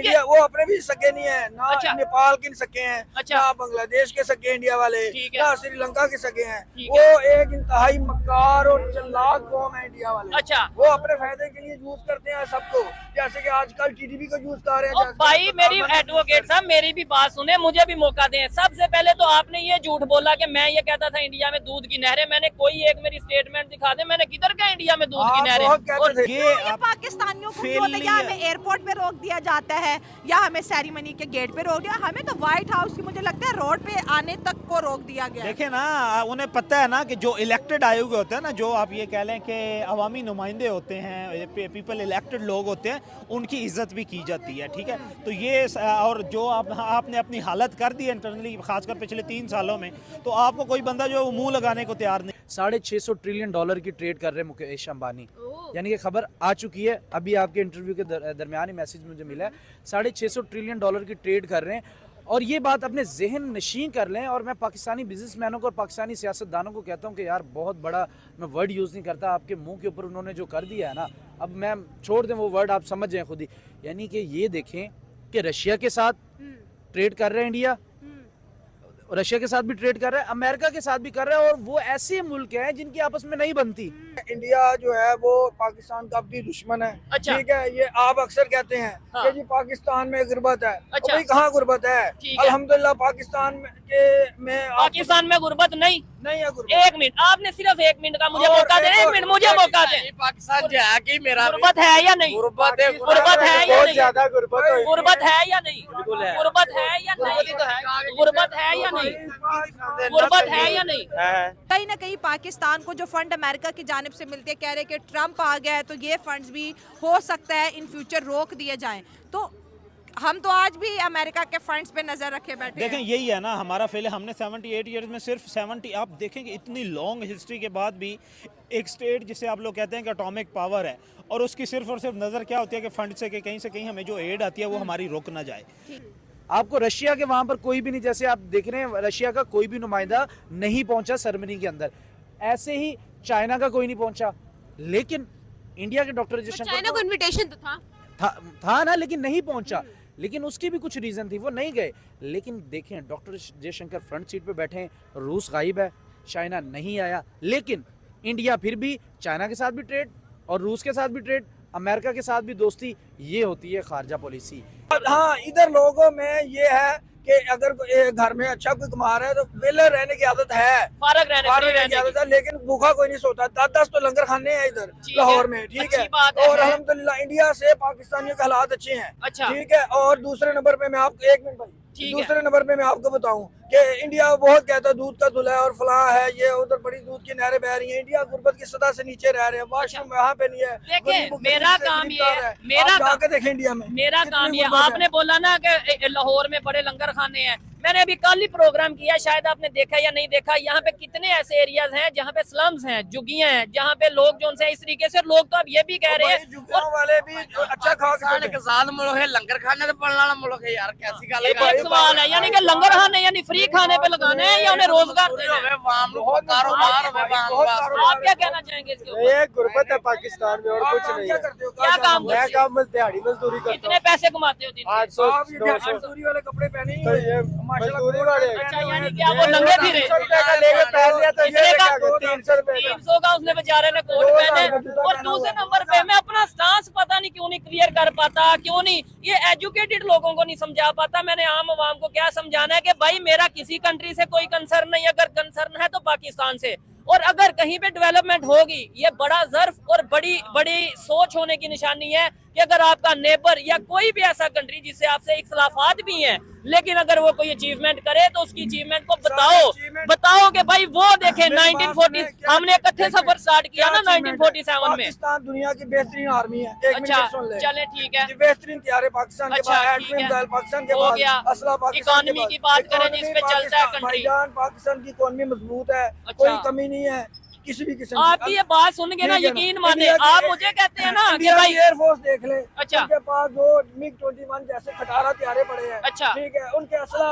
India वो अपने भी सके नहीं है ना। अच्छा। नेपाल के सके हैं, अच्छा। ना बांग्लादेश के सके इंडिया वाले, ठीक है। ना श्रीलंका के सके हैं। ठीक वो एक इंतहाई मक्कार और चालाक कौम है इंडिया वाले। अच्छा। वो अपने फायदे के लिए यूज करते हैं सबको, जैसे कि आजकल टीडीपी को यूज कर रहे हैं। और भाई मेरी एडवोकेट साहब मेरी भी बात सुने, मुझे भी मौका दें। सबसे पहले तो आपने ये झूठ बोला कि मैं ये कहता था इंडिया में दूध की नहरें। मैंने कोई एक मेरी स्टेटमेंट दिखा दे, मैंने किधर कहा इंडिया में दूध की नहरें। और ये पाकिस्तानियों को जो होता है, या हमें एयरपोर्ट पे रोक दिया जाता है या हमें सेरेमनी के गेट पे रोक दिया, हमें तो व्हाइट हाउस की मुझे लगता है रोड पे आने तक को रोक दिया गया। देखे ना, उन्हें पता है ना कि जो इलेक्टेड आयोग होते हैं ना, जो आप ये कह लें कि अवामी नुमाइंदे होते हैं, पीपल इलेक्टेड लोग होते हैं, उनकी इज्जत भी की जाती है। ठीक है, तो ये और जो आपने अपनी हालत कर दी इंटरनली, खासकर पिछले 3 सालों में, तो आपको कोई बंदा जो मुंह लगाने को तैयार नहीं। $650 ट्रिलियन की ट्रेड कर रहे हैं मुकेश अंबानी, यानी कि खबर आ चुकी है। अभी आपके इंटरव्यू के दरमियान ही मैसेज मुझे मिला है, $650 ट्रिलियन की ट्रेड कर रहे हैं। और ये बात अपने जहन नशीं कर लें। और मैं पाकिस्तानी बिजनेसमैनों को और पाकिस्तानी सियासतदानों को कहता हूँ कि यार बहुत बड़ा, मैं वर्ड यूज़ नहीं करता, आपके मुंह के ऊपर उन्होंने जो कर दिया है ना, अब मैं छोड़ दें वो वर्ड, आप समझ जाएं खुद ही। यानी कि ये देखें कि रशिया के साथ ट्रेड कर रहे हैं इंडिया, रशिया के साथ भी ट्रेड कर रहा है, अमेरिका के साथ भी कर रहा है, और वो ऐसे मुल्क हैं जिनकी आपस में नहीं बनती। इंडिया जो है वो पाकिस्तान का भी दुश्मन है। अच्छा। ठीक है, ये आप अक्सर कहते हैं हाँ। कि जी पाकिस्तान में गुर्बत है। अच्छा। भाई कहाँ गुर्बत है? ठीक है। अल्हम्दुलिल्लाह पाकिस्तान में पाकिस्तान में गुर्बत नहीं है गुर्बत। 1 मिनट, आपने सिर्फ 1 मिनट का मुझे मौका दें। 1 मिनट मुझे मौका दें। पाकिस्तान जो है कि मेरा गुर्बत है या नहीं? गुर्बत है, गुर्बत है या बहुत नहीं? ज्यादा गुर्बत है। गुर्बत है या नहीं? बिल्कुल है। गुर्बत है या नहीं? गुर्बत है या नहीं? गुर्बत है या नहीं? कहीं ना कहीं पाकिस्तान को जो फंड अमेरिका की जानिब से मिलते हैं, कह रहे कि ट्रम्प आ गया है तो ये फंड्स भी हो सकता है इन फ्यूचर रोक दिए जाएं। तो हम तो आज भी अमेरिका के फंड्स पे नजर रखे बैठे देखें, हैं। यही है ना हमारा फेल। हमने 78 ईयर्स में सिर्फ 70, आप देखेंगे इतनी लॉन्ग हिस्ट्री के बाद भी एक स्टेट जिसे आप लोग कहते हैं कि एटॉमिक पावर है, और उसकी सिर्फ और सिर्फ नज़र क्या होती है कि फंड से कि कहीं से कहीं हमें जो एड आती है वो हमारी रुक ना जाए। आपको रशिया के वहां पर कोई भी नहीं, जैसे आप देख रहे हैं रशिया का कोई भी नुमाइंदा नहीं पहुंचा सेरेमनी के अंदर, ऐसे ही चाइना का कोई नहीं पहुंचा। लेकिन इंडिया के डॉक्टर जयशंकर, चाइना को इनविटेशन तो था ना, लेकिन नहीं पहुंचा। लेकिन उसकी भी कुछ रीजन थी, वो नहीं गए। लेकिन देखें, डॉक्टर जयशंकर फ्रंट सीट पे बैठे हैं, रूस गायब है, चाइना नहीं आया, लेकिन इंडिया फिर भी चाइना के साथ भी ट्रेड और रूस के साथ भी ट्रेड, अमेरिका के साथ भी दोस्ती, ये होती है खारजा पॉलिसी। हाँ, इधर लोगों में ये है कि अगर घर में अच्छा कोई कमा रहा है तो वेले रहने की आदत है, फारग रहने की आदत है, लेकिन भूखा कोई नहीं सोता। 10 तो लंगर खाने हैं इधर लाहौर में। ठीक है, और अल्हम्दुलिल्लाह इंडिया से पाकिस्तानियों के हालात अच्छे हैं। अच्छा। ठीक है, और दूसरे नंबर पे मैं आपको 1 मिनट भाई, दूसरे नंबर पे मैं आपको बताऊं कि इंडिया बहुत कहता है दूध का धुला है और फलां है, ये उधर बड़ी दूध की नहरें बह रही हैं। इंडिया गुर्बत की सतह से नीचे रह रहे हैं, वाशरूम वहाँ पे नहीं है। देखिए, मेरा काम ये है, जाके देखें इंडिया में मेरा काम ये, आपने बोला ना कि लाहौर में बड़े लंगर खाने हैं, मैंने अभी कल ही प्रोग्राम किया, शायद आपने देखा या नहीं देखा। यहाँ पे कितने ऐसे एरियाज हैं जहाँ पे स्लम्स हैं, झुग्गियां हैं, जहाँ पे लोग जो उनसे इस तरीके से, लोग तो अब ये भी कह रहे हैं वाले भी अच्छा खा के मुल्क है, लंगर खाने तो पड़ने वाला मुल्क है यार, कैसी गल एक सवाल है, यानी कि लंगर खाने यानी फ्री खाने पे लगाने हैं या उन्हें रोजगार देना है? आप क्या कहना चाहेंगे इसके ऊपर? ये गुर्बत है पाकिस्तान में और कुछ नहीं है। क्या काम मैं काम दिहाड़ी मजदूरी करता हूँ। कितने पैसे कमाते हो दिन के? 800 मजदूरी वाले कपड़े पहने ही है मजदूरी वाले। अच्छा, यानी कि आप वो नंगे फिरे? 300 का उसने बेचारे ने कोट पहने। और दूसरे नंबर पे मैं अपना स्टांस पता नहीं क्यों नहीं क्लियर कर पाता, क्यों नहीं ये एजुकेटेड लोगों को नहीं समझा पाता। मैंने आम आवाम को क्या समझाना है कि भाई मेरा किसी कंट्री से कोई कंसर्न नहीं, अगर कंसर्न है तो पाकिस्तान से। और अगर कहीं पे डेवलपमेंट होगी, ये बड़ा ज़र्फ और बड़ी बड़ी सोच होने की निशानी है कि अगर आपका नेबर या कोई भी ऐसा कंट्री जिससे आपसे इख्तलाफात भी हैं, लेकिन अगर वो कोई अचीवमेंट करे तो उसकी अचीवमेंट को बताओ कि भाई वो देखें 1940 हमने इकट्ठे सफर स्टार्ट किया ना 1947 में। पाकिस्तान दुनिया की बेहतरीन आर्मी है। अच्छा, चले ठीक है, बेहतरीन तैयार है पाकिस्तान के अच्छा, पास, ठीक है, पाकिस्तान के हो पास गया। असला पाकिस्तान इकोनॉमी की बात करें जिस पे चलता है कंट्री, पाकिस्तान की इकोनॉमी मजबूत है, अच्छा। कोई कमी नहीं है किसी भी किस्म की। आपकी ये बात सुन के ना यकीन माने, आप मुझे कहते हैं ना कि भाई एयरफोर्स देख ले, अच्छा, उनके पास जो MiG-21 जैसे खटारा तैयारे पड़े हैं। अच्छा, ठीक है, उनके असला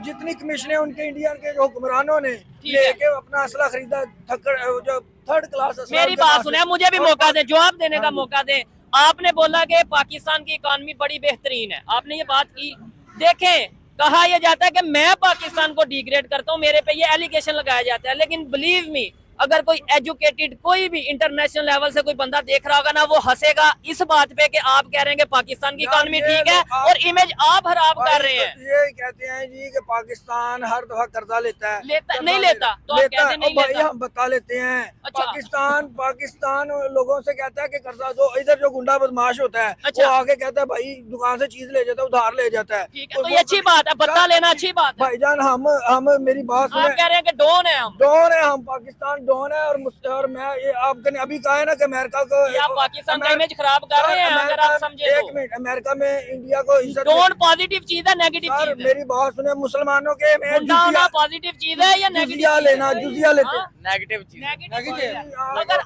जितनी कमीशनें उनके इंडिया के जो हुक्मरानों ने लेके अपना असला खरीदा, जो 3rd क्लास। मेरी बात सुने, मुझे भी मौका दे, जवाब देने का मौका दे। आपने बोला कि पाकिस्तान की इकॉनमी बड़ी बेहतरीन है, आपने ये बात की। देखें, कहा यह जाता है कि मैं पाकिस्तान को डिग्रेड करता हूं, मेरे पे ये एलिगेशन लगाया जाता है, लेकिन बिलीव मी, अगर कोई एजुकेटेड कोई भी इंटरनेशनल लेवल से कोई बंदा देख रहा होगा ना, वो हंसेगा इस बात पे कि आप कह रहे हैं कि पाकिस्तान की इकॉनमी ठीक है और इमेज आप खराब कर रहे हैं। ये कहते हैं जी कि पाकिस्तान हर दफा कर्जा लेता है, नहीं लेता, तो आप कहते हैं नहीं लेता। हम बता लेते हैं। अच्छा। पाकिस्तान लोगों से कहता है कि कर्जा दो, इधर जो गुंडा बदमाश होता है अच्छा। वो आके कहता है भाई दुकान से चीज ले जाता है, उधार ले जाता है। ठीक है, तो ये अच्छी बात है, बता लेना अच्छी बात है। भाईजान हम मेरी बात आप कह रहे हैं कि डॉन है हम, डॉन है, हम पाकिस्तान डॉन है। और मैं ये आपने अभी कहा है ना कि अमेरिका को, ये आप पाकिस्तान का इमेज खराब कर रहे हैं अगर आप समझे तो। एक मिनट, अमेरिका में इंडिया को इज्जत डॉन पॉजिटिव चीज है, नेगेटिव सर चीज है। मेरी बात सुने, मुसलमानों के में गुंडा होना पॉजिटिव चीज है या नेगेटिव जुजिया लेना, जुजिया लेते हाँ? नेगेटिव चीज नेगेटिव चीज है। हाँ। अगर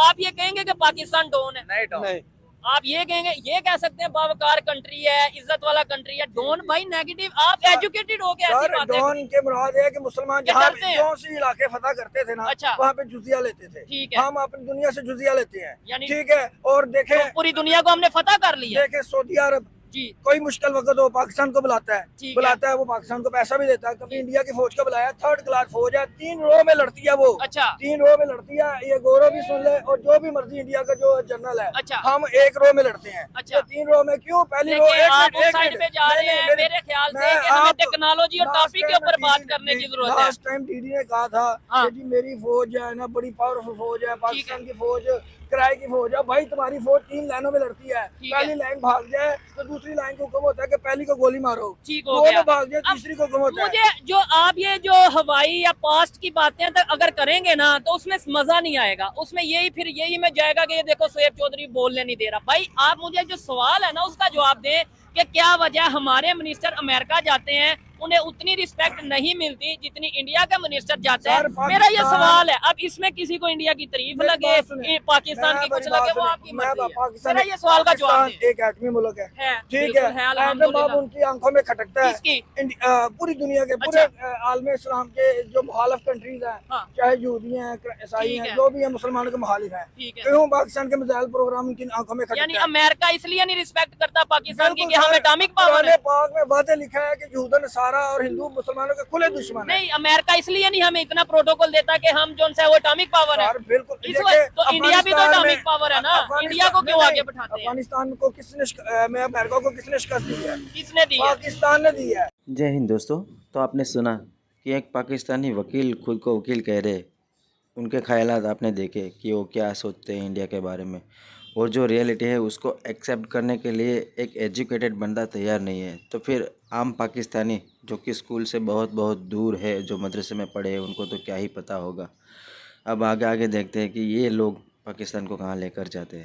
आप ये कहेंगे कि पाकिस्तान डॉन है, नहीं डॉन। नहीं, आप ये कहेंगे, ये कह सकते हैं बावकार कंट्री है, इज्जत वाला कंट्री है। डॉन भाई नेगेटिव, आप एजुकेटेड हो के ऐसी सर बातें। डॉन के मुराद है कि मुसलमान क्या जहाँ करते हैं? कौन सी इलाके फतह करते थे ना, अच्छा। वहाँ पे जुजिया लेते थे। ठीक है। हम अपनी दुनिया से जुजिया लेते हैं, यानी- ठीक है। और देखे तो पूरी दुनिया को हमने फतह कर लिया। देखे सऊदी अरब जी, कोई मुश्किल वक्त हो पाकिस्तान को बुलाता है, ठीक बुलाता है, वो पाकिस्तान को पैसा भी देता है। कभी इंडिया की फौज को बुलाया, 3rd क्लास फौज है, 3 रो में लड़ती है वो। अच्छा। 3 रो में लड़ती है, ये गौरव भी सुन ले, और जो भी मर्जी इंडिया का जो जनरल है। अच्छा। हम 1 रो में लड़ते हैं। अच्छा। 3 रो में क्यों? पहली रो देखिए, आप उस एक साइड मिनट, पे जा रहे हैं, मेरे ख्याल से कि हमें टेक्नोलॉजी और टॉपिक के ऊपर बात करने की जरूरत है। लास्ट टाइम डीडी ने कहा था हाँ। कि जी मेरी फौज है ना, बड़ी पावरफुल फौज है, पाकिस्तान की फौज किराए की फौज है। भाई तुम्हारी फौज 3 लाइनों में लड़ती है, ठीक है। पहली लाइन भाग जाए तो दूसरी लाइन को हुक्म होता है कि पहली को गोली मारो, ठीक हो दोनों गया। भाग जाए अब तीसरी को हुक्म होता है। मुझे जो आप ये जो हवाई या पास्ट की बातें तक अगर करेंगे ना, तो उसमें मजा नहीं आएगा। उसमें यही में जाएगा कि ये देखो शोएब चौधरी बोलने नहीं दे रहा। भाई आप मुझे जो सवाल है ना उसका जवाब दें कि क्या वजह हमारे मिनिस्टर अमेरिका जाते हैं, उन्हें उतनी रिस्पेक्ट नहीं मिलती जितनी इंडिया का मिनिस्टर जाता है। मेरा ये सवाल है। अब इसमें किसी को इंडिया की तारीफ मेरी लगे, बात सुने। पाकिस्तान की कुछ लगे, वो आपकी मैं मर्जी है। पाकिस्तान, मेरा ये सवाल का जवाब पाकिस्तान दें। एक एटमी मुल्क है, ठीक बिल्कुल है। है, एटम अल्हम्दुलिल्लाह। बम उनकी आंखों में खटकता है। किसकी? पूरी दुनिया के, पूरे आलम इस्लाम के जो मुखालिफ कंट्रीज हैं, हाँ। चाहे यहूदी हैं, ईसाई ठीक हैं, है। जो भी है मुसलमानों के मुखालिफ हैं, ठीक है। क्यों पाकिस्तान के मिसाइल प्रोग्राम उनकी आंखों में यानी खटकता है। अमेरिका इसलिए नहीं रिस्पेक्ट करता पाकिस्तान की कि बिल्कुल हम सर, एटॉमिक पावर है। कुरान पाक में वादे लिखा है कि यहूद नसारा और हिंदू मुसलमानों के खुले दुश्मन है। नहीं, अमेरिका इसलिए नहीं हमें इतना प्रोटोकॉल देता कि हम जो है वो एटॉमिक पावर है। सर, बिल्कुल। इस देखिए, वक्त तो इंडिया भी तो अफगानिस्तान एटॉमिक में- पावर है ना, अफगानिस्तान- इंडिया को क्यों नहीं, आगे बैठाते हैं? अफगानिस्तान को में अमेरिका को किसने शिकस्त दी है? किसने दी है? पाकिस्तान ने दी है। जय हिंद दोस्तों। तो आपने सुना कि एक पाकिस्तानी वकील खुद को वकील कह रहे, उनके ख्यालात आपने देखे कि वो क्या सोचते हैं इंडिया के बारे में, और जो रियलिटी है उसको एक्सेप्ट करने के लिए एक एजुकेटेड बंदा तैयार नहीं है। तो फिर आम पाकिस्तानी जो कि स्कूल से बहुत बहुत दूर है, जो मदरसे में पढ़े हैं, उनको तो क्या ही पता होगा। अब आगे आगे देखते हैं कि ये लोग पाकिस्तान को कहाँ लेकर जाते हैं।